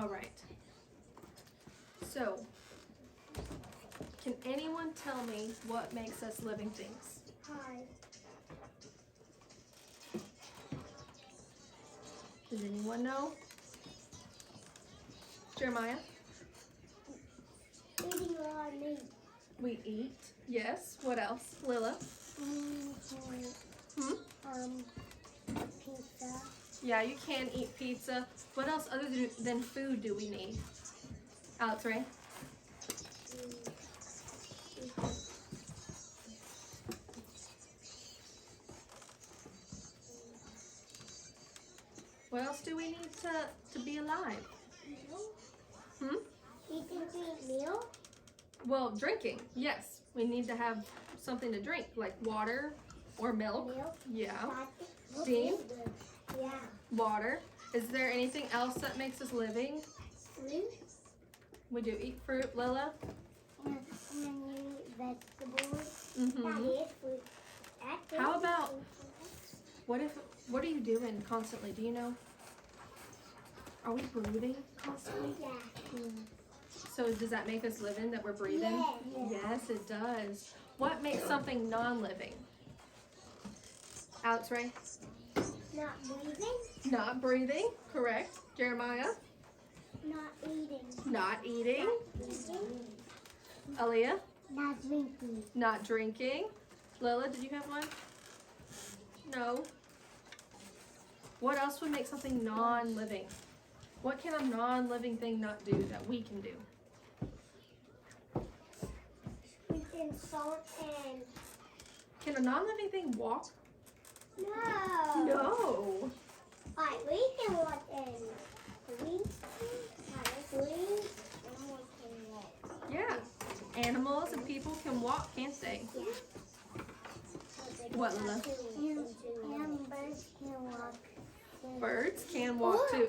All right. So, can anyone tell me what makes us living things? Hi. Does anyone know? Jeremiah? Eating a lot of meat. We eat. Yes. What else? Lila? Pizza. Yeah, you can eat pizza. What else other than food do we need? Alex, Ray? What else do we need to be alive? Hmm? Eating meal? Well, drinking. Yes. We need to have something to drink, like water or milk. Milk? Yeah. Steam? Yeah. Water. Is there anything else that makes us living? Fruit? We do eat fruit, Lila. And you eat vegetables. Mm-hmm. That is fruit. How about, what are you doing constantly? Do you know? Are we breathing constantly? Yeah. So does that make us living, that we're breathing? Yeah. Yes, it does. What makes something non-living? Alex, Ray? Not breathing? Not breathing, correct. Jeremiah? Not eating. Not eating. Eating? Aaliyah? Not drinking. Not drinking. Lila, did you have one? No. What else would make something non-living? What can a non-living thing not do that we can do? We can salt and... Can a non-living thing walk? No. No. Alright, we can walk in. We can walk. Yeah. Animals and people can walk, can't they? Yeah. What, Lila? And birds can walk. Birds can walk too.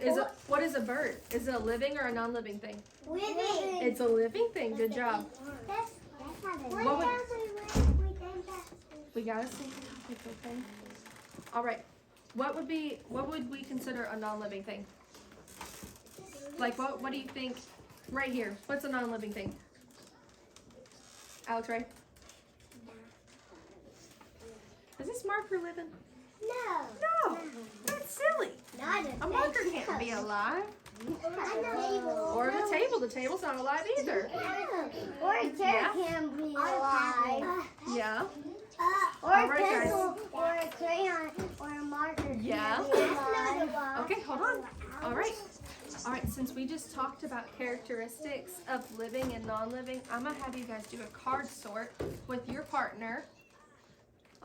What is a bird? Is it a living or a non-living thing? Living. It's a living thing. Good job. That's What would- We gotta sing. It's okay. All right. What would we consider a non-living thing? Like what do you think? Right here. What's a non-living thing? Alex, Ray? Is this marker living? No. No. That's silly. Not A marker can't be alive. Table. Or the table. The table's not alive either. Or a chair Yeah. can be alive. Yeah. Or All a right, guys. pencil, or a crayon, or a marker. Yeah. Can be alive. Okay, hold on. All right. All right, since we just talked about characteristics of living and non-living, I'm going to have you guys do a card sort with your partner.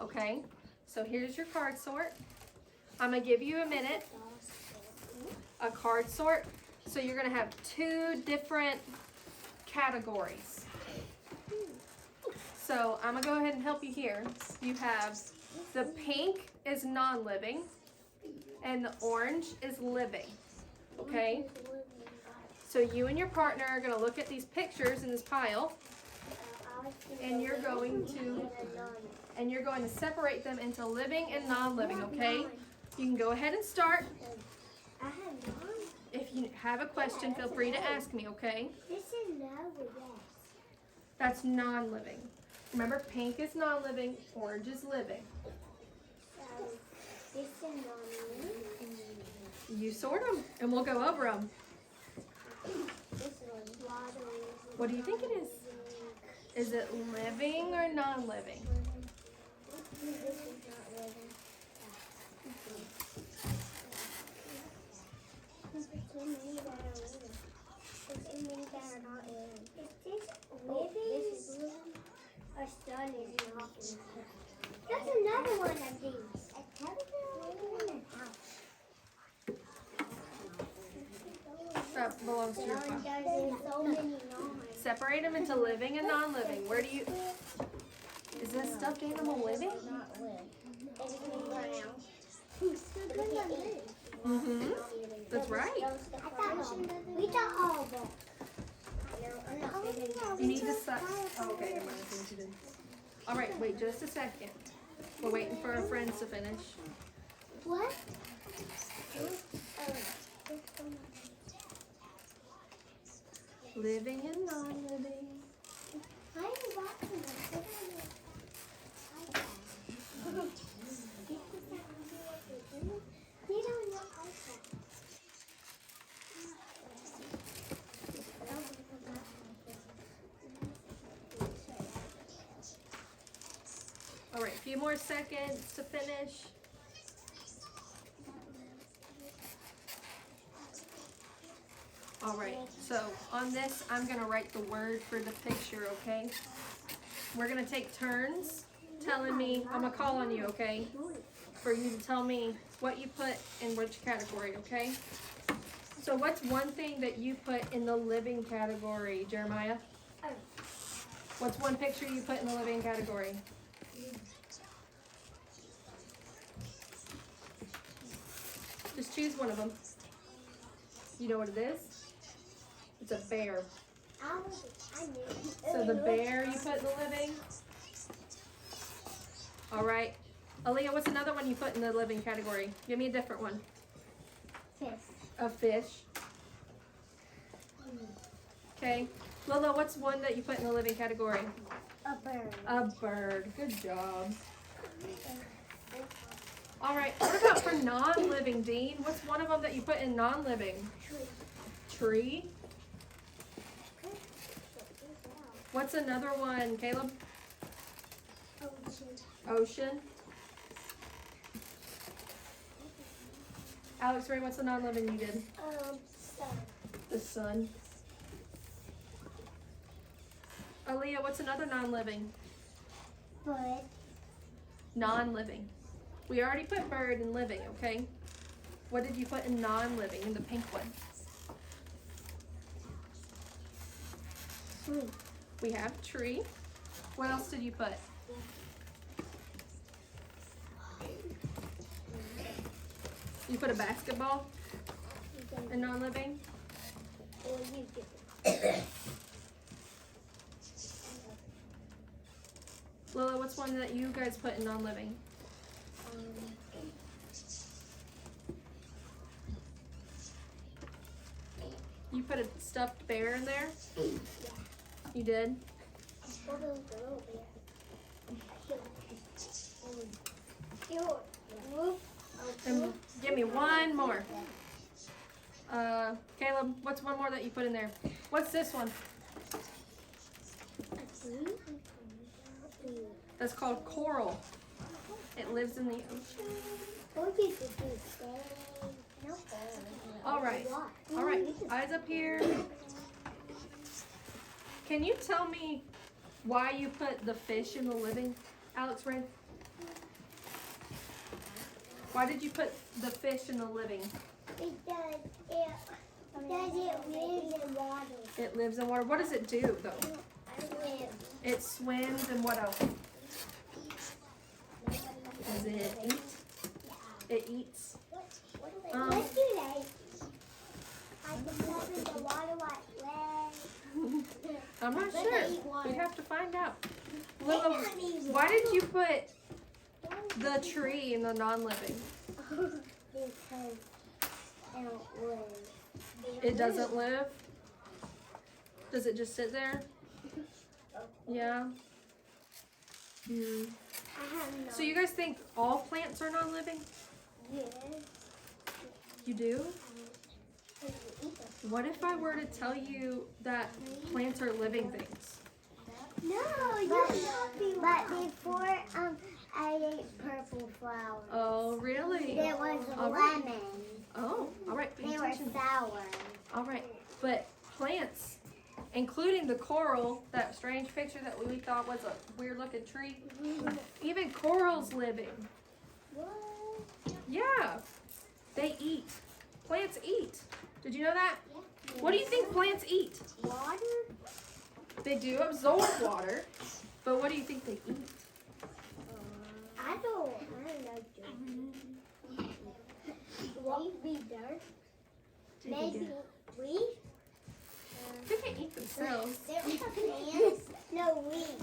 Okay? So here's your card sort. I'm going to give you a minute. A card sort. So you're going to have two different categories. So I'm going to go ahead and help you here. You have the pink is non-living and the orange is living. Okay? So you and your partner are going to look at these pictures in this pile, and you're going to separate them into living and non-living, okay? You can go ahead and start. I have none. If you have a question, feel free to ask me, okay? This is no or yes. That's non-living. Remember, pink is non-living, orange is living. So this is non-living. You sort them, and we'll go over them. This is water. What do you think it is? Is it living or non-living? This is not living. There's too many that are living. There's too many that are not living. Is this living? This is living. Our sun is not living. There's another one of these. A telephone and a house. That belongs to your pile. There's so many non. Separate them into living and non-living. Where do you... Is this stuffed animal living? Not live. It's been run out. Mm-hmm. That's right. We thought all of them. You need to set... Oh, okay, never mind. I think you did. All right, wait just a second. We're waiting for our friends to finish. What? Living and non-living. Why are you watching this? Get on your iPad. All right, a few more seconds to finish. All right, so on this, I'm gonna write the word for the picture, okay? We're gonna take turns telling me, I'm gonna call on you, okay? For you to tell me what you put in which category, okay? So what's one thing that you put in the living category, Jeremiah? What's one picture you put in the living category? Just choose one of them. You know what it is? It's a bear. So the bear you put in the living? All right. Aaliyah, what's another one you put in the living category? Give me a different one. Fish. A fish. Okay. Lola, what's one that you put in the living category? A bird. A bird. Good job. All right. What about for non-living, Dean? What's one of them that you put in non-living? Tree. What's another one, Caleb? Ocean. Alex Ray, what's the non-living you did? Sun. The sun. Aaliyah, what's another non-living? Bird. Non-living. We already put bird in living, okay? What did you put in non-living, in the pink one? We have tree. What else did you put? You put a basketball in non-living? Lola, what's one that you guys put in non-living? You put a stuffed bear in there? You did? And give me one more. Caleb, what's one more that you put in there? What's this one? That's called coral. It lives in the ocean. All right. All right. Eyes up here. Can you tell me why you put the fish in the living, Alex Ray? Why did you put the fish in the living? Because it lives in water. It lives in water. What does it do, though? It swims, and what else? Does it eat? It eats. What do they? I can live in the water like legs. I'm not But sure. they eat water. We have to find out. They Willow, don't eat why did you put the tree in the non-living? Because they don't live. It doesn't live? Does it just sit there? Yeah. I have no. So you guys think all plants are non-living? Yeah. You do? What if I were to tell you that plants are living things? No, but before I ate purple flowers. Oh, really? There was a All right. lemon. Oh, all right. Pay They were attention. sour. All right. But plants, including the coral, that strange picture that we thought was a weird looking tree, even coral's living. What? Yeah. They eat. Plants eat. Did you know that? What do you think plants eat? Water? They do absorb water, but what do you think they eat? I don't know. Won't be dirt. Maybe weed? They can eat themselves. There was a plants. No weed.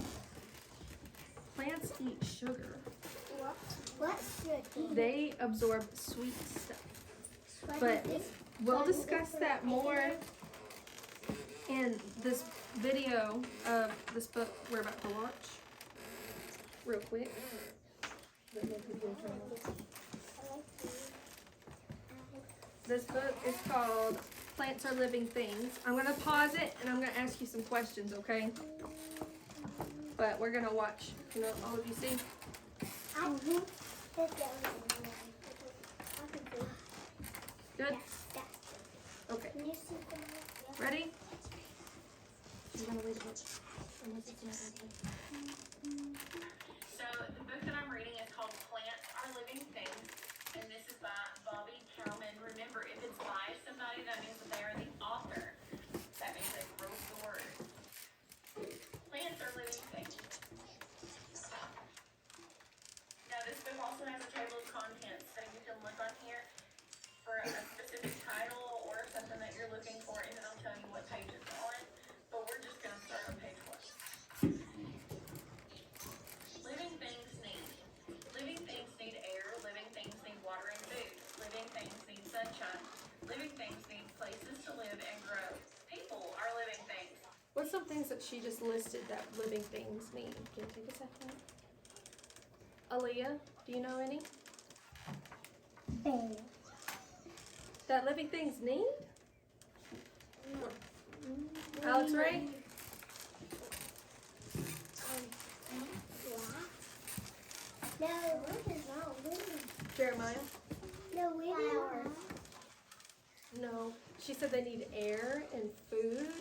Plants eat sugar. What should They absorb sweet stuff. But we'll discuss that more in this video of this book we're about to watch, real quick. This book is called Plants Are Living Things. I'm going to pause it and I'm going to ask you some questions, okay? But we're going to watch. Can all of you see? Good? Okay. Ready? I'm going to read the book. So the book that I'm reading is called Plants Are Living Things, and this is by Bobby Cowman. Remember, if it's by somebody, that means that they are the author. That means they wrote the word. Plants are living things. Now this book also has a table of contents, so you can look on here for a specific title or something that you're looking for, and then I'll tell you what page it's on. But we're just going to start on page 1. Living things need air. Living things need water and food. Living things need sunshine. Living things need places to live and grow. People are living things. What's some things that she just listed that living things need? Can you take a second? Aaliyah, do you know any? That living things need? Alex Ray? No, what is not living? Jeremiah? No, flower. No. She said they need air and food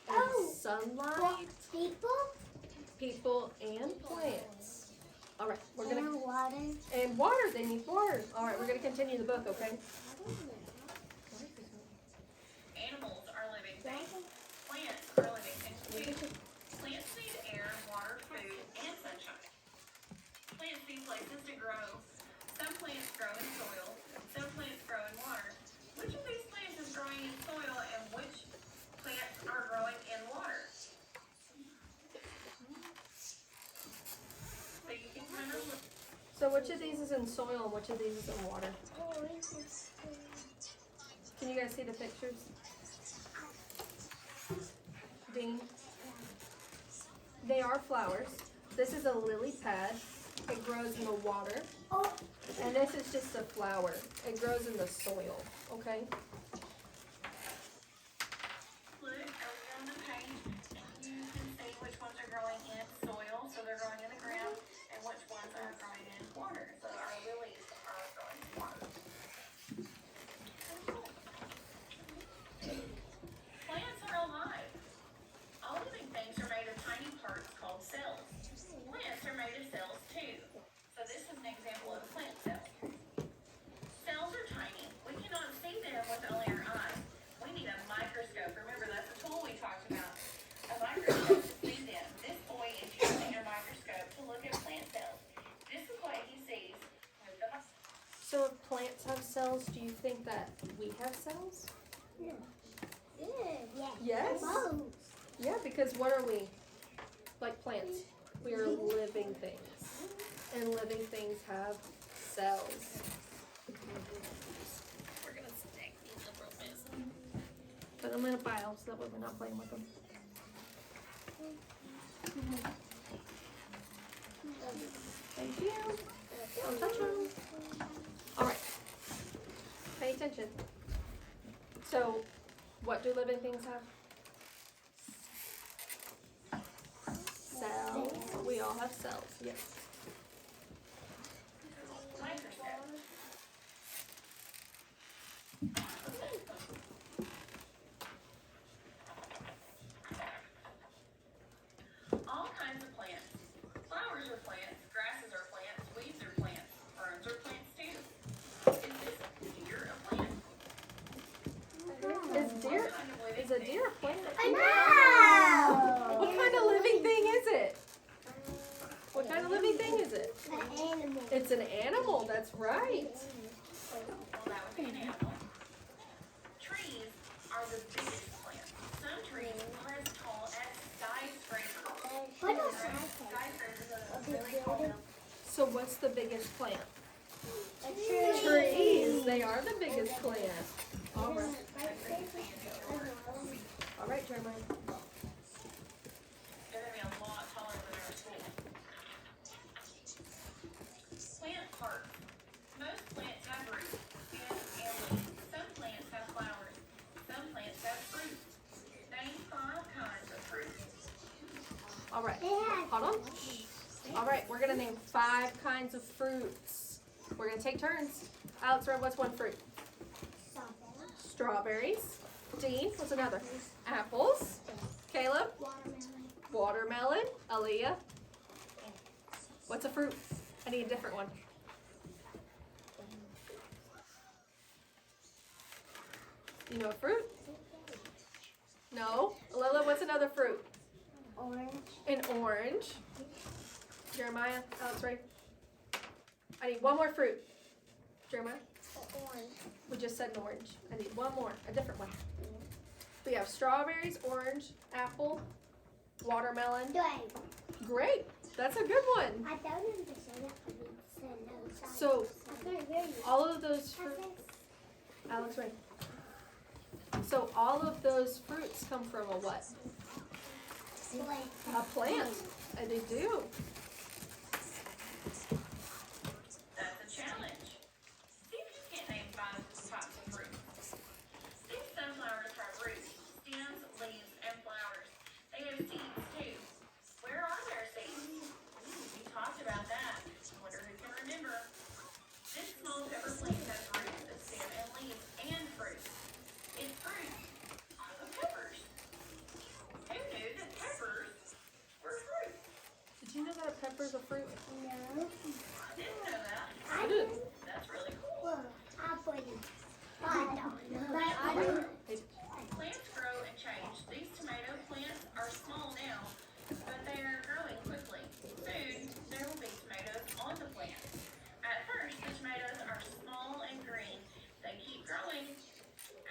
and Oh. sunlight, People? people and plants. All right, we're gonna And water. and water. They need water. All right, we're gonna continue the book, okay? Animals are living things. Plants are living things too. Plants need air, water, food, and sunshine. Plants need places to grow. Some plants grow in soil. Some plants grow in water. Which of these plants is growing in soil and which plants are growing in water? So you can kind of look. So which of these is in soil and which of these is in water? Can you guys see the pictures? Dean? They are flowers. This is a lily pad. It grows in the water. And this is just a flower. It grows in the soil, okay? Look over on the page, and you can see which ones are growing in soil, so they're growing in the ground, and which ones are growing in water, so our lilies are growing in water. Plants are alive. All living things are made of tiny parts called cells. Plants are made of cells too. So this is an example of a plant cell. Cells are tiny. We cannot see them with only our eyes. We need a microscope. Remember, that's a tool we talked about. A microscope to see them. This boy is using a microscope to look at plant cells. This is what he sees with the microscope. So if plants have cells, do you think that we have cells? Good. Yes. Bones. Yeah, because what are we? Like plants. We are living things. And living things have cells. We're going to stack these up real fast. Put them in a pile so that way we're not playing with them. Thank you. Don't touch them. All right. Pay attention. So, what do living things have? Cells. We all have cells, yes. Microscope. All kinds of plants. Flowers are plants, grasses are plants, weeds are plants, ferns are plants too. Is this deer a plant? Is a deer a plant? I know. What kind of living thing is it? What kind of living thing is it? An animal. It's an animal, that's right. Well, that would be an animal. Trees are the biggest plants. Some trees are as tall as skyscrapers. What else? Skyscrapers are really tall. So what's the biggest plant? A tree. Trees, they are the biggest plant. All right, Jeremiah. Hold on. All right, we're gonna name 5 kinds of fruits. We're gonna take turns. Alex, what's one fruit? Strawberries. Dean, what's another? Apples. Caleb? Watermelon. Aaliyah? What's a fruit? I need a different one. You know a fruit? No. Lila, what's another fruit? Orange. An orange. Jeremiah, Alex, right? I need one more fruit. Jeremiah? Orange. We just said an orange. I need one more, a different one. We have strawberries, orange, apple, watermelon. Great. That's a good one. I don't understand that. So, all of those fruits. Alex, right? So, all of those fruits come from a what? A plant. And they do. That's a challenge. See if you can name 5 types of fruit. These sunflowers have roots, stems, leaves, and flowers. They have seeds too. Where are their seeds? We talked about that. Wonder who can remember. This small pepper plant has roots, a stem, and leaves, and fruit. It fruits off of peppers. Who knew that peppers were fruit? Did you know that a pepper is a fruit? No. I didn't know that. I did. That's really cool. Well, I put it. I don't know. Plants grow and change. These tomato plants are small now, but they are growing quickly. Soon, there will be tomatoes on the plant. At first, the tomatoes are small and green. They keep growing.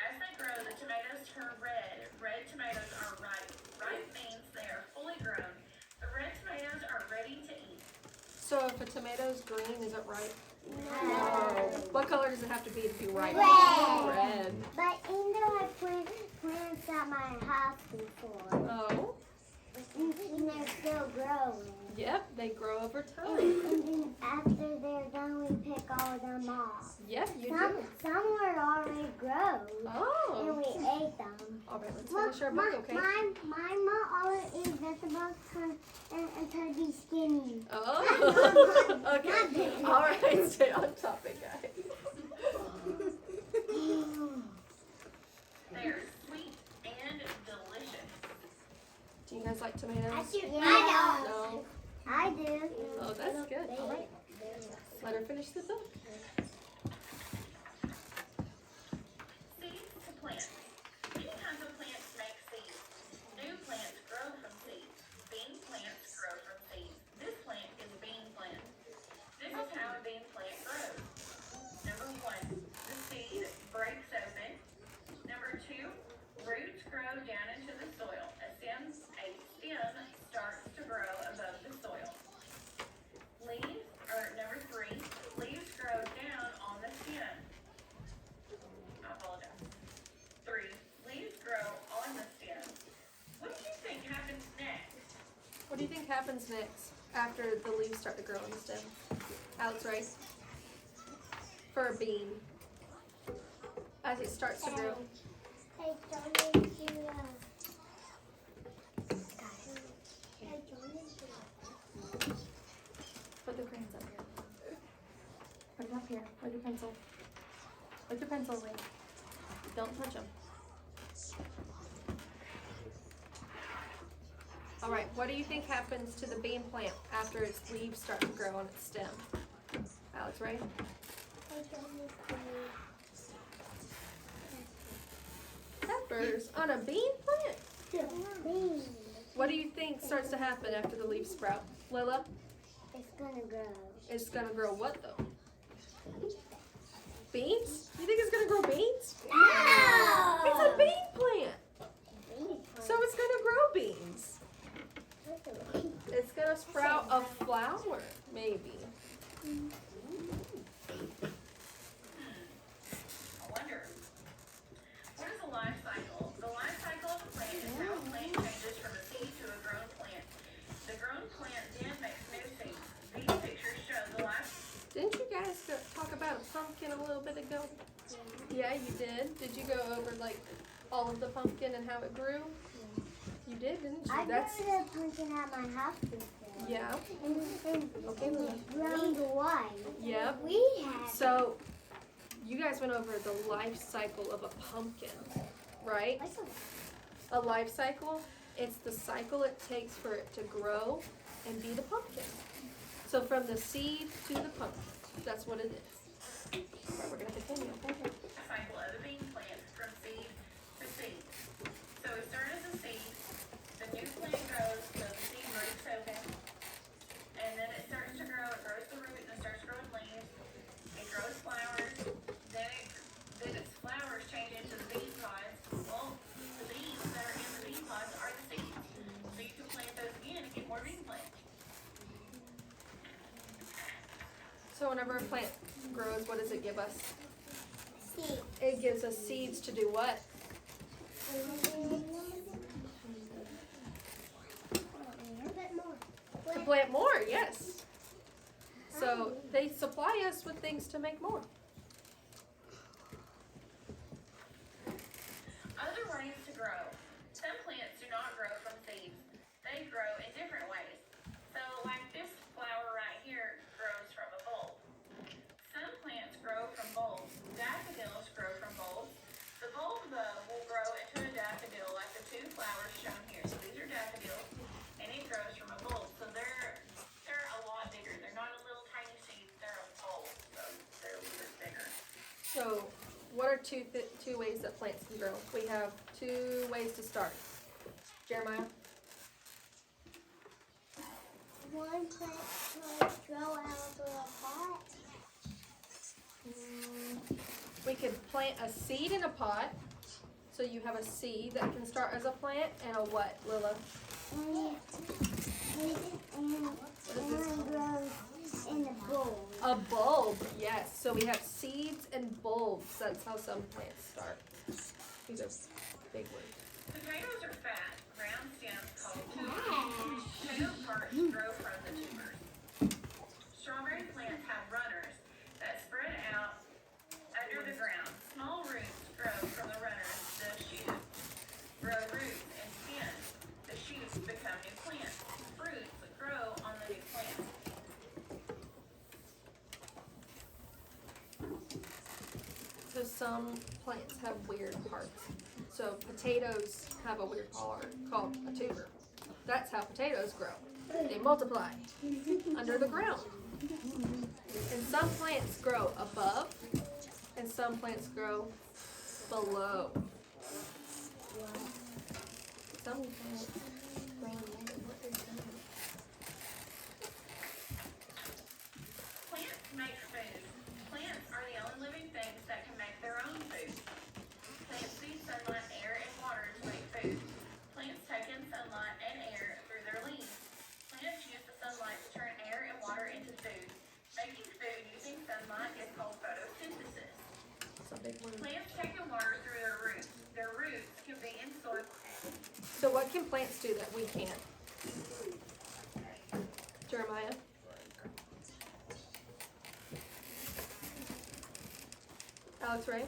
As they grow, the tomatoes turn red. Red tomatoes are ripe. Ripe means they are fully grown. The red tomatoes are ready to eat. So, if a tomato's green, is it ripe? No. What color does it have to be to be ripe? Red. Red. But you know I plant plants at my house before. Oh. And they're still growing. Yep, they grow over time. And then after they're done, we pick all of them off. Yep, you Some, do. some were already grown. And Oh. we ate them. All right, let's finish our book, okay? My mom always eats vegetables until be skinny. Oh. Okay. All right, stay on topic, guys. They are sweet and delicious. Do you guys like tomatoes? Yeah. No. I do. Oh, that's good. All right. Let her finish the book. Seeds to plants. Many kinds of plants make seeds. New plants grow from seeds. Bean plants grow from seeds. This plant is a bean plant. This is how a bean plant grows. Number 1, the seed breaks open. Number 2, roots grow down into the soil. A stem starts to grow above the soil. Number 3, leaves grow down on the stem. I apologize. 3, leaves grow on the stem. What do you think happens next? What do you think happens next after the leaves start to grow on the stem? Alex, right? For a bean. As it starts to grow. They started to, Put the crayons up here. Put it up here. With your pencil. With your pencil, Lee. Don't touch them. All right, what do you think happens to the bean plant after its leaves start to grow on its stem? Alex, right? Peppers on a bean plant? What do you think starts to happen after the leaves sprout? Lila? It's gonna grow. It's gonna grow what though? Beans? You think it's gonna grow beans? No! It's a bean plant. So it's gonna grow beans. It's gonna sprout a flower, maybe. I wonder. What is a life cycle? The life cycle of a plant is how a plant changes from a seed to a grown plant. The grown plant then makes new seeds. These pictures show the life. Didn't you guys talk about a pumpkin a little bit ago? Yeah, you did. Did you go over like all of the pumpkin and how it grew? You did, didn't you? I grew the pumpkin at my house before. Yeah. Okay, round one. Yep. We have. So, you guys went over the life cycle of a pumpkin, right? A life cycle, it's the cycle it takes for it to grow and be the pumpkin. So from the seed to the pumpkin, that's what it is. Right, we're gonna continue. Cycle of a bean plant from seed to seed. So we start as a seed, the new plant grows, so the seed breaks open, and then it starts to grow, it grows the root, and it starts growing leaves, it grows flowers, then its flowers change into the bean pods. Well, the beans that are in the bean pods are the seeds. So you can plant those again and get more bean plants. So whenever a plant grows, what does it give us? Seed. It gives us seeds to do what? To plant more, yes. So they supply us with things to make more. Other ways to grow. Some plants do not grow from seeds. They grow in different ways. So like this flower right here grows from a bulb. Some plants grow from bulbs. Daffodils grow from bulbs. The bulb though will grow into a daffodil like the two flowers shown here. So these are daffodils and it grows from a bulb. So they're a lot bigger. They're not a little tiny seed, they're a bulb. So they're a little bit bigger. So what are two ways that plants can grow? We have 2 ways to start. Jeremiah? One plant could grow out of a pot. We could plant a seed in a pot. So you have a seed that can start as a plant and a what, Lila? And grows in a bowl. A bulb, yes. So we have seeds and bulbs. That's how some plants start. These are big words. Potatoes are fat, round stems called tubers. Potato parts grow from the tubers. Strawberry plants have runners that spread out under the ground. Small roots grow from the runners. The shoots grow roots and stems. The shoots become new plants. Fruits grow on the new plants. So some plants have weird parts. So potatoes have a weird part called a tuber. That's how potatoes grow. They multiply under the ground. And some plants grow above and some plants grow below. Some plants Plants make food. Plants are the only living things that can make their own food. Plants need sunlight, air, and water to make food. Plants take in sunlight and air through their leaves. Plants use the sunlight to turn air and water into food. Making food using sunlight is called photosynthesis. It's a big word. Plants take in water through their roots. Their roots can be in soil. So what can plants do that we can't? Jeremiah? Alex Ray?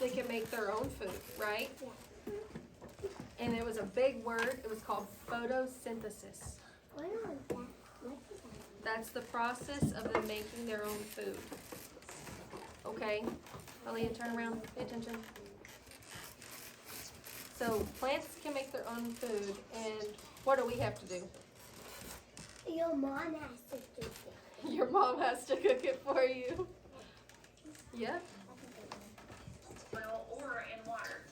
They can make their own food, right? Yeah. And it was a big word. It was called photosynthesis. What is that? That's the process of them making their own food. Okay? Aaliyah, turn around. Pay attention. So plants can make their own food, and what do we have to do? Your mom has to do it. Your mom has to cook it for you. Yeah? Soil or in water.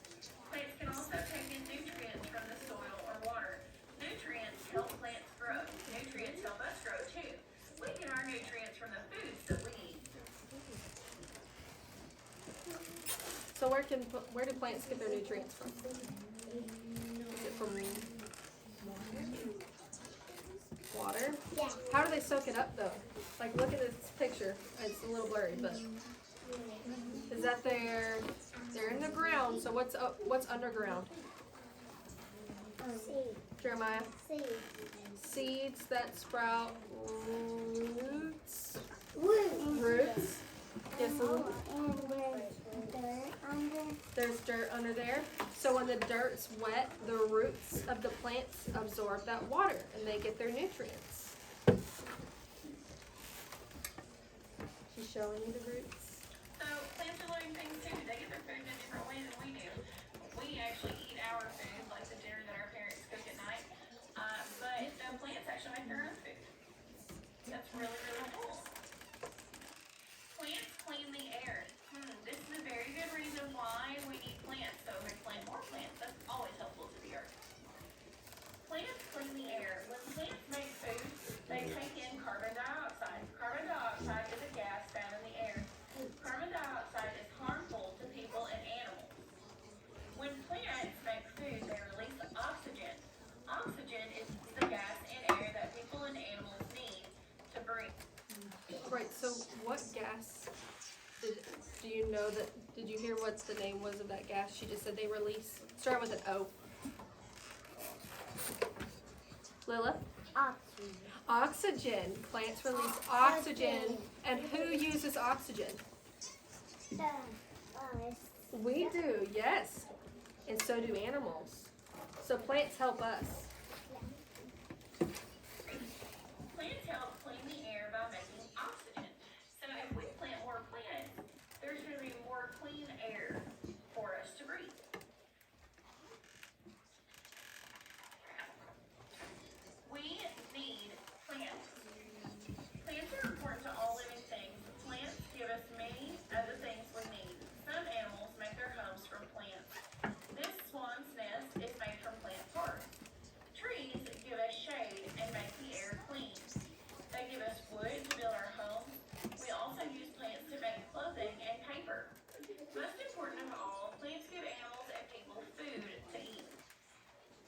Plants can also take in nutrients from the soil or water. Nutrients help plants grow. Nutrients help us grow too. We get our nutrients from the foods that we eat. So where do plants get their nutrients from? Is it from water? Yeah. How do they soak it up though? Like look at this picture. It's a little blurry, but is that they're in the ground? So what's underground? Seed. Jeremiah? Seed. Seeds that sprout roots. Root. Roots. Yes, Lulu? And there's dirt under. There's dirt under there. So when the dirt's wet, the roots of the plants absorb that water and they get their nutrients. She's showing you the roots. So plants are living things too. They get their food in a different way than we do. We actually eat our food, like the dinner that our parents cook at night. But the plants actually make their own food. That's really, really cool. Plants clean the air. This is a very good reason why we need plants. So if we plant more plants, that's always helpful to the earth. Plants clean the air. When plants make food, they take in carbon dioxide. Carbon dioxide is a gas found in the air. Carbon dioxide is harmful to people and animals. When plants make food, they release oxygen. Oxygen is the gas and air that people and animals need to breathe. Right, so what gas do you know that, did you hear what the name was of that gas? She just said they release, start with an O. Lila? Oxygen. Oxygen. Plants release oxygen. And who uses oxygen? We do, yes. And so do animals. So plants help us. Plants help clean the air by making oxygen. So if we plant more plants, there's going to be more clean air for us to breathe. We need plants. Plants are important to all living things. Plants give us many of the things we need. Some animals make their homes from plants. This swan's nest is made from plant parts. Trees give us shade and make the air clean. They give us wood to build our homes. We also use plants to make clothing and paper. Most important of all, plants give animals and people food to eat.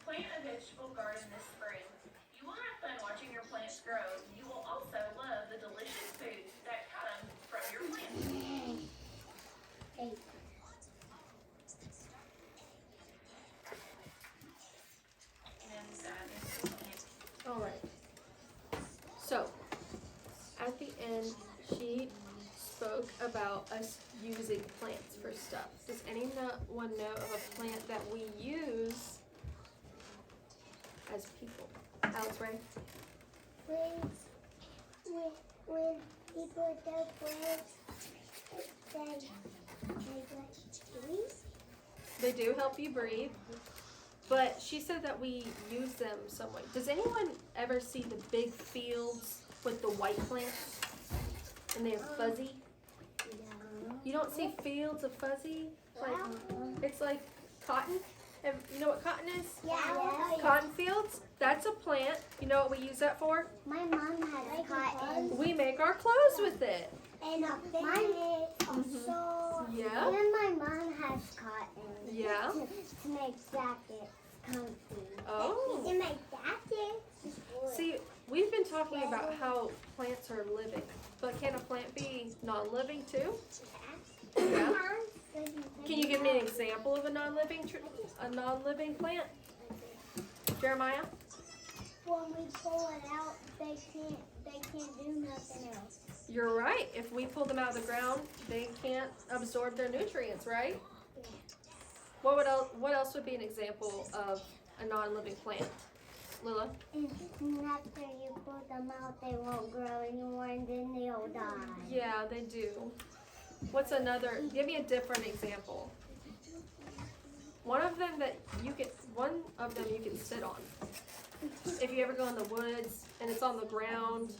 Plant a vegetable garden this spring. You will have fun watching your plants grow. You will also love the delicious foods that come from your plants. All right. So, at the end, she spoke about us using plants for stuff. Does anyone know of a plant that we use as people? Alex Ray? When people do plants, they breathe. They do help you breathe. But she said that we use them some way. Does anyone ever see the big fields with the white plants? And they're fuzzy? You don't see fields of fuzzy? Like, it's like cotton. And you know what cotton is? Yeah. Cotton fields? That's a plant. You know what we use that for? My mom has cotton. We make our clothes with it. And mine also. Yeah. And my mom has cotton. Yeah. To make jackets comfy. Oh. To make jackets. See, we've been talking about how plants are living. But can a plant be non-living too? Yeah. Can you give me an example of a non-living plant? Jeremiah? When we pull it out, they can't do nothing else. You're right. If we pull them out of the ground, they can't absorb their nutrients, right? Yeah. What else would be an example of a non-living plant? Lila? And after you pull them out, they won't grow anymore, and then they'll die. Yeah, they do. What's another? Give me a different example. One of them you can sit on. If you ever go in the woods and it's on the ground.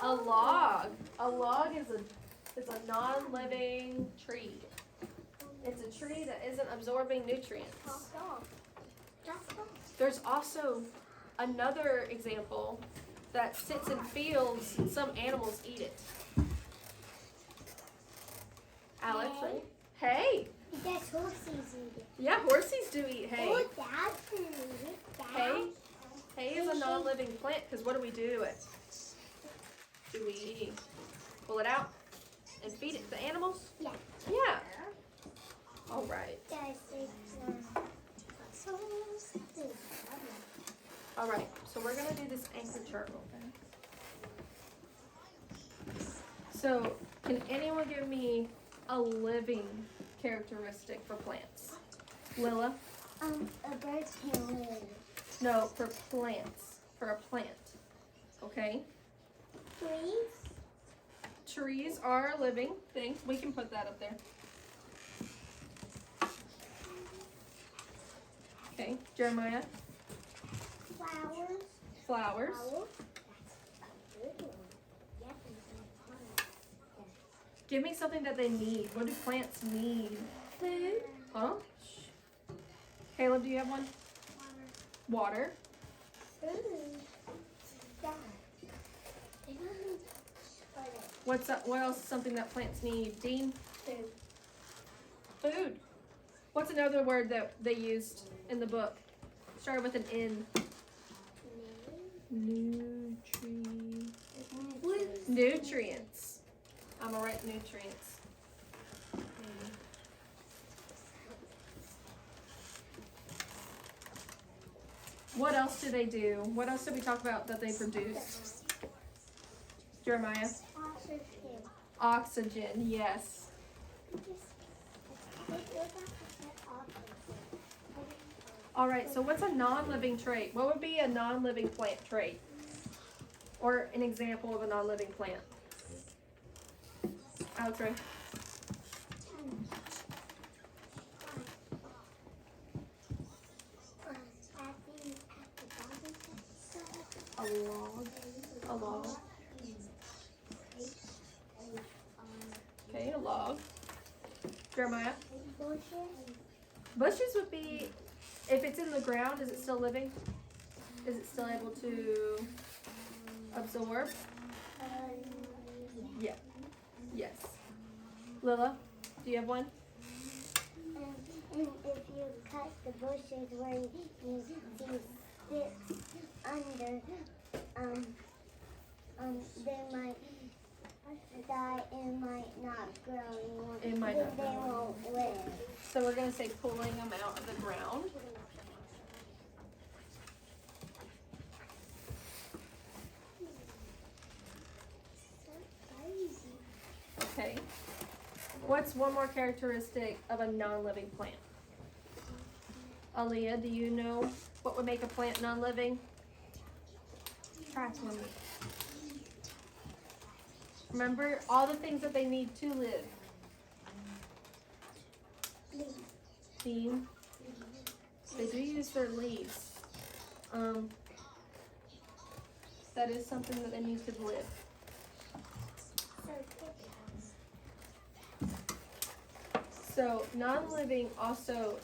A log. A log is a non-living tree. It's a tree that isn't absorbing nutrients. There's also another example that sits in fields and some animals eat it. Alex, Hay. Hay. That's horses eat it. Yeah, horses do eat hay. Oh, Dad can eat it. Dad. Hay is a non-living plant because what do we do to it? Do we pull it out and feed it to animals? Yeah. Yeah. All right. All right. So we're gonna do this anchor chart. So, can anyone give me a living characteristic for plants? Lila? A bird can live. No, for plants. For a plant. Okay? Trees? Trees are a living thing. We can put that up there. Okay, Jeremiah? Flowers? Flowers. Give me something that they need. What do plants need? Food? Huh? Caleb, do you have one? Water. Food. Yeah. What's up? What else is something that plants need? Dean? Food. Food. What's another word that they used in the book? Started with an N. Nutrients. I'm gonna write nutrients. What else do they do? What else did we talk about that they produce? Jeremiah? Oxygen. Oxygen, yes. All right, so what's a non-living trait? What would be a non-living plant trait? Or an example of a non-living plant? Alex, right? A log. A log. Okay, a log. Jeremiah? Bushes would be, if it's in the ground, is it still living? Is it still able to absorb? Yeah. Yes. Lila, do you have one? And if you cut the bushes where you sit under, they might die and might not grow anymore. It might not They grow. won't live. So we're going to say pulling them out of the ground. Okay. What's one more characteristic of a non-living plant? Aaliyah, do you know what would make a plant non-living? Try to remember. Remember all the things that they need to live. Team. They do use their leaves. That is something that they need to live. So non-living also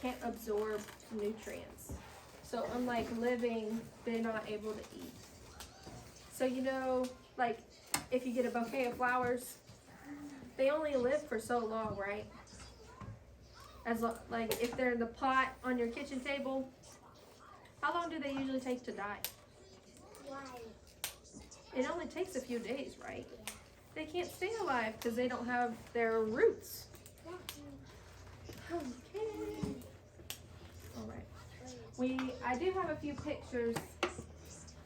can't absorb nutrients. So unlike living, they're not able to eat. So you know, like if you get a bouquet of flowers, they only live for so long, right? Like if they're in the pot on your kitchen table, how long do they usually take to die? Why? It only takes a few days, right? They can't stay alive because they don't have their roots. Okay. All right. I do have a few pictures,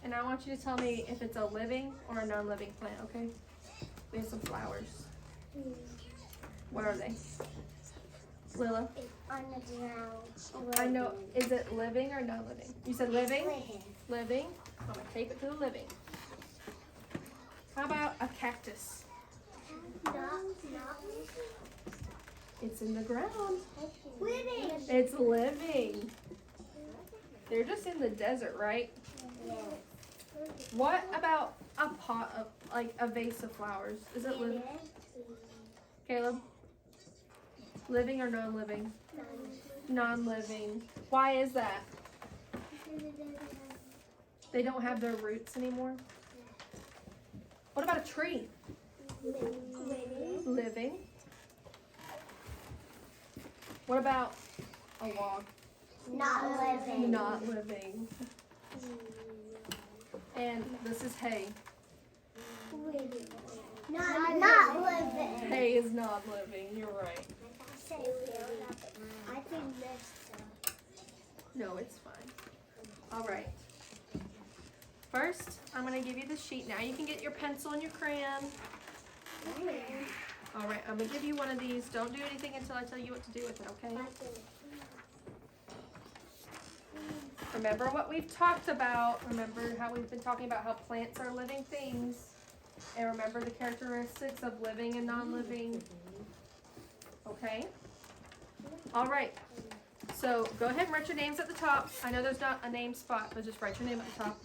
and I want you to tell me if it's a living or a non-living plant, okay? We have some flowers. What are they? Lila? It's on the ground. I know. Is it living or non-living? You said living? Living. Living. I'm going to tape it to the living. How about a cactus? Not It's in the ground. living. It's living. They're just in the desert, right? Yes. What about a pot of, like a vase of flowers? Is it living? Caleb? Living or non-living? Non-living. Why is that? They don't have their roots anymore? What about a tree? Living. What about a log? Not living. Not living. And this is hay. Not living. Hay is not living. You're right. I think this. No, it's fine. All right. First, I'm going to give you the sheet. Now you can get your pencil and your crayon. All right, I'm gonna give you one of these. Don't do anything until I tell you what to do with it, okay? Remember what we've talked about. Remember how we've been talking about how plants are living things. And remember the characteristics of living and non-living. Okay? All right. So go ahead and write your names at the top. I know there's not a name spot, but just write your name at the top.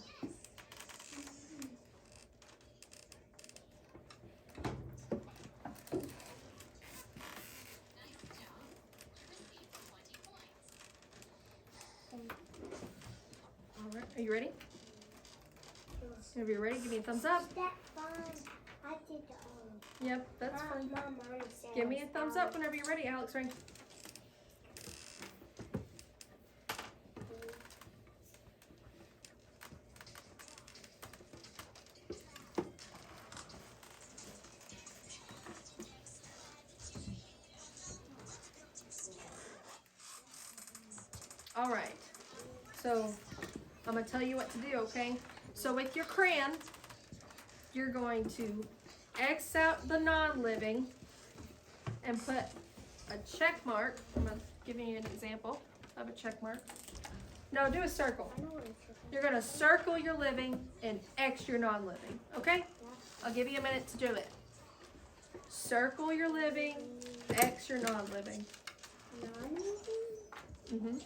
All right. Are you ready? If you're ready, give me a thumbs up. That fun. I did the Yep, that's fine. Mom said Give me a thumbs up whenever you're ready, Alex Ring. All right. So I'm gonna tell you what to do, okay? So with your crayon, you're going to X out the non-living and put a check mark. I'm gonna give you an example of a check mark. No, do a circle. You're gonna circle your living and X your non-living, okay? I'll give you a minute to do it. Circle your living, X your non-living. Mm-hmm.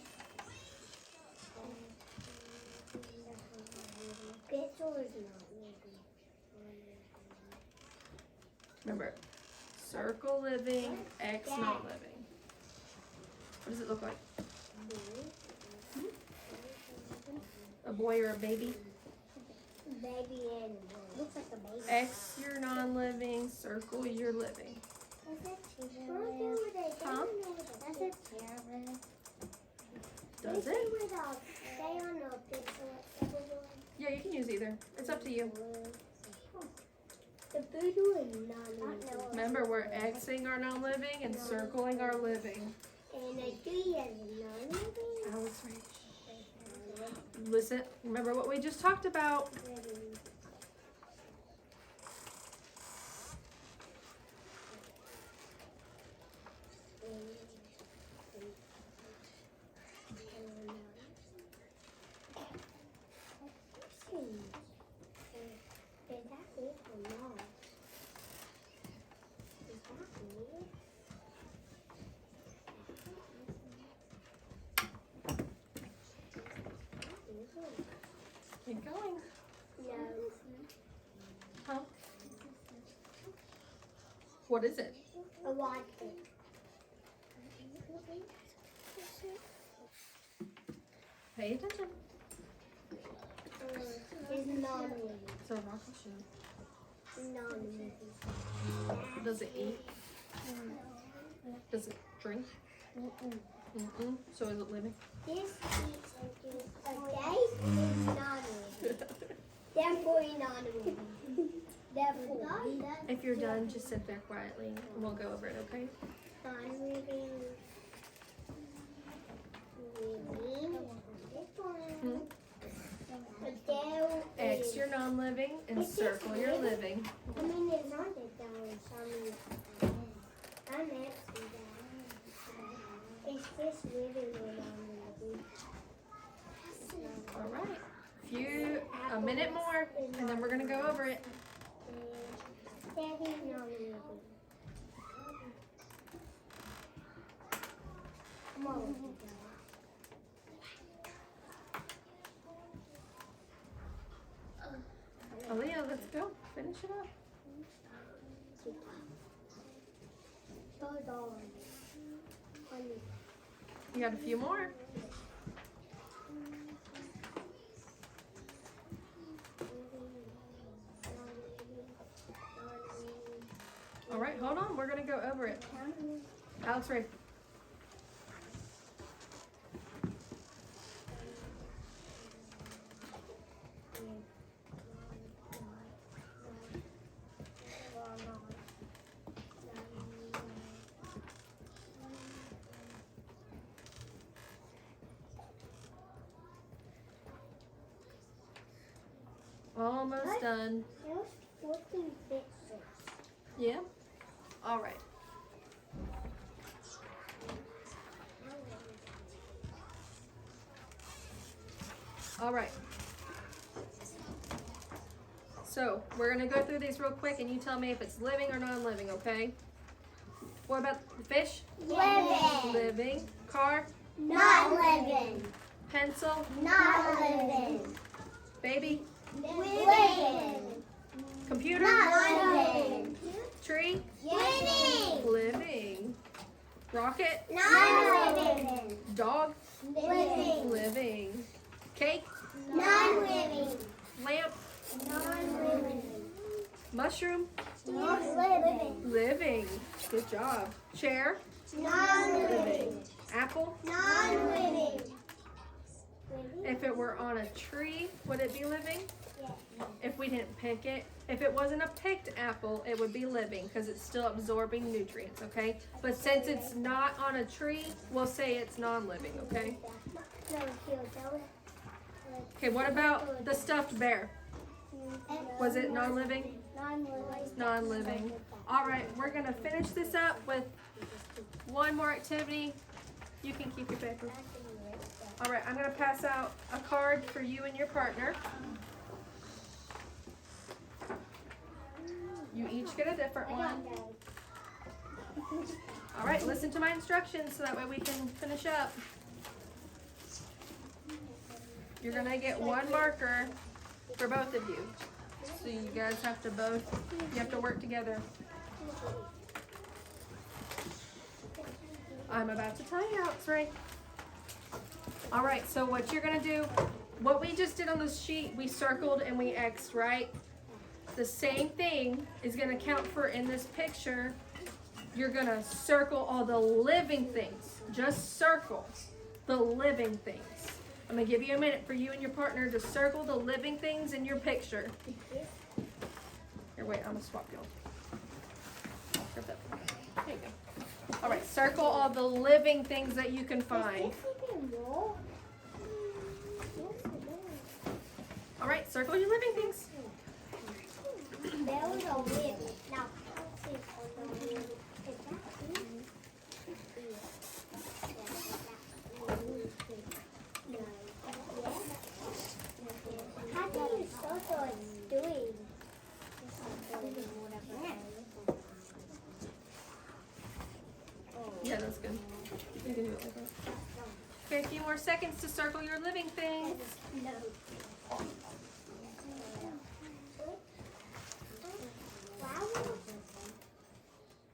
Remember, circle living, X not living. What does it look like? A boy or a baby? Baby and looks like a baby. X your non-living, circle your living. Huh? Does it? Yeah, you can use either. It's up to you. The voodoo is non-living. Remember, we're Xing our non-living and circling our living. And a tree is non-living. Alex, listen, remember what we just talked about. Keep going. No. Huh? What is it? A wadka. Pay attention. It's non-living. It's a rocket ship. Non-living. Does it eat? Does it drink? Mm-mm. So is it living? This eats and drinks. Okay? It's non-living. Therefore, non-living. Therefore, If you're done, just sit there quietly and we'll go over it, okay? non-living. Living. X your non-living and circle your living. I mean, it's not that down. So I'm Xing down. It's just living or non-living. All right. A minute more, and then we're gonna go over it. Daddy, non-living. Come on. Aaliyah, let's go. Finish it up. Hold on. You got a few more. All right, hold on. We're gonna go over it. Alex, Ray. Almost done. There's 14 pictures. Yeah? All right. All right. So, we're going to go through these real quick and you tell me if it's living or non-living, okay? What about the fish? Living. Living. Car? Not living. Pencil? Not living. Baby? Living. Computer? Not living. Tree? Living. Living. Rocket? Not living. Dog? Living. Living. Cake? Non-living. Lamp? Non-living. Mushroom? Not living. Living. Good job. Chair? Non-living. Apple? Non-living. If it were on a tree, would it be living? Yeah. If we didn't pick it. If it wasn't a picked apple, it would be living because it's still absorbing nutrients, okay? But since it's not on a tree, we'll say it's non-living, okay? Okay, what about the stuffed bear? Was it non-living? Non-living. Non-living. All right, we're gonna finish this up with one more activity. You can keep your paper. All right, I'm gonna pass out a card for you and your partner. You each get a different one. All right, listen to my instructions so that way we can finish up. You're gonna get one marker for both of you. So you guys have to you have to work together. I'm about to tell you how it's right. All right, so what you're gonna do, what we just did on this sheet, we circled and we X'd, right? The same thing is gonna count for in this picture. You're gonna circle all the living things. Just circle the living things. I'm gonna give you a minute for you and your partner to circle the living things in your picture. Here, wait, I'm gonna swap y'all. Grab that. There you go. All right, circle all the living things that you can find. All right, circle your living things. There was a living. Now, how do you circle it doing? Yeah, that's good. You can do it like that. Okay, a few more seconds to circle your living things. No.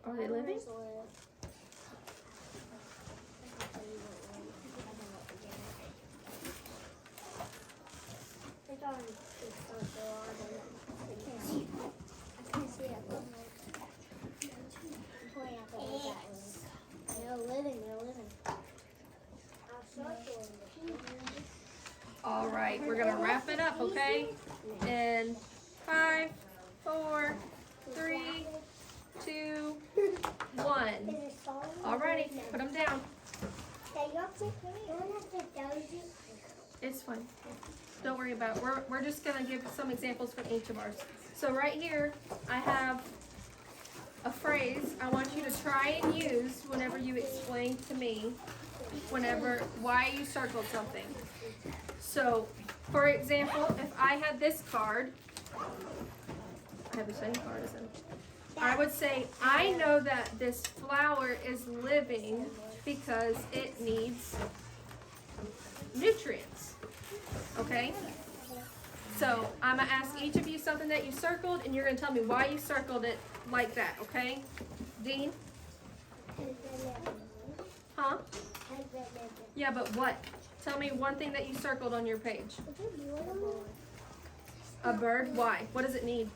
Are they living? All right, we're gonna wrap it up, okay? In 5, 4, 3, 2, 1. Alrighty, put them down. It's fine. Don't worry about it. We're just gonna give some examples from each of ours. So right here, I have a phrase I want you to try and use whenever you explain to me why you circled something. So, for example, if I had this card, I have the same card as him. I would say, I know that this flower is living because it needs nutrients. Okay? So, I'm going to ask each of you something that you circled, and you're going to tell me why you circled it like that, okay? Dean? Huh? Yeah, but what? Tell me one thing that you circled on your page. A bird? Why? What does it need?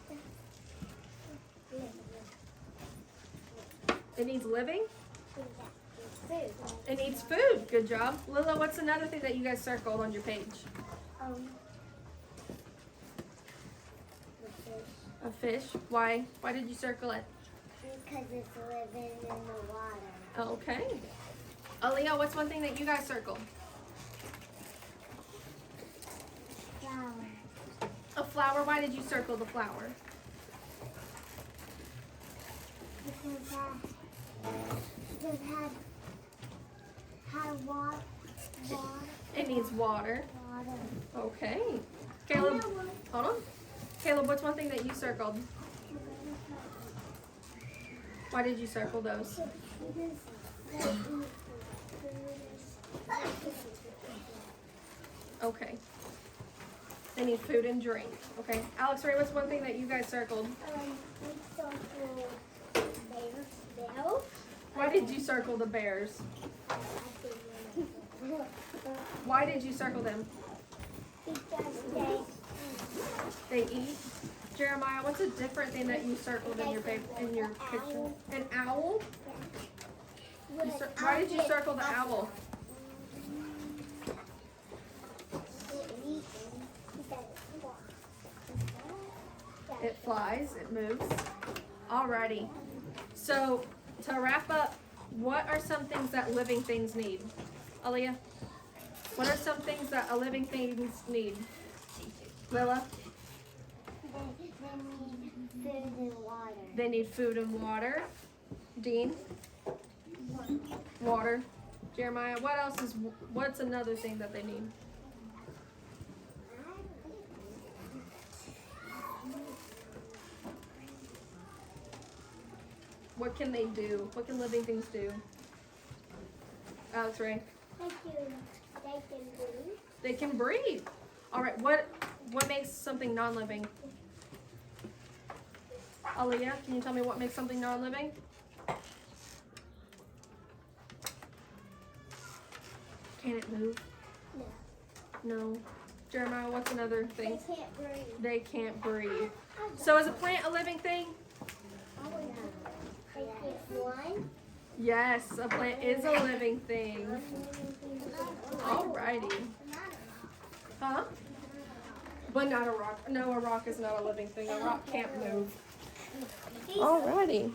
It needs living? It needs food. Good job. Lila, what's another thing that you guys circled on your page? A fish. Why? Why did you circle it? Because it's living in the water. Okay. Aaliyah, what's one thing that you guys circled? Flower. A flower. Why did you circle the flower? Have water. It needs water. Water. Okay. Caleb, hold on. Caleb, what's one thing that you circled? Why did you circle those? Okay. They need food and drink. Okay. Alex Ray, what's one thing that you guys circled? Why did you circle the bears? Why did you circle them? They eat. Jeremiah, what's a different thing that you circled in your picture? An owl? Why did you circle the owl? It flies, it moves. Alrighty. So to wrap up, what are some things that living things need? Aaliyah? What are some things that a living things need? Lila? They need food and water. They need food and water. Dean? Water. Jeremiah, what's another thing that they need? What can they do? What can living things do? Alex Ray? They can breathe. They can breathe. All right, what makes something non-living? Aaliyah, can you tell me what makes something non-living? Can it move? No. No. Jeremiah, what's another thing? They can't breathe. They can't breathe. So is a plant a living thing? They can't fly. Yes, a plant is a living thing. Alrighty. Huh? But not a rock. No, a rock is not a living thing. A rock can't move. Alrighty.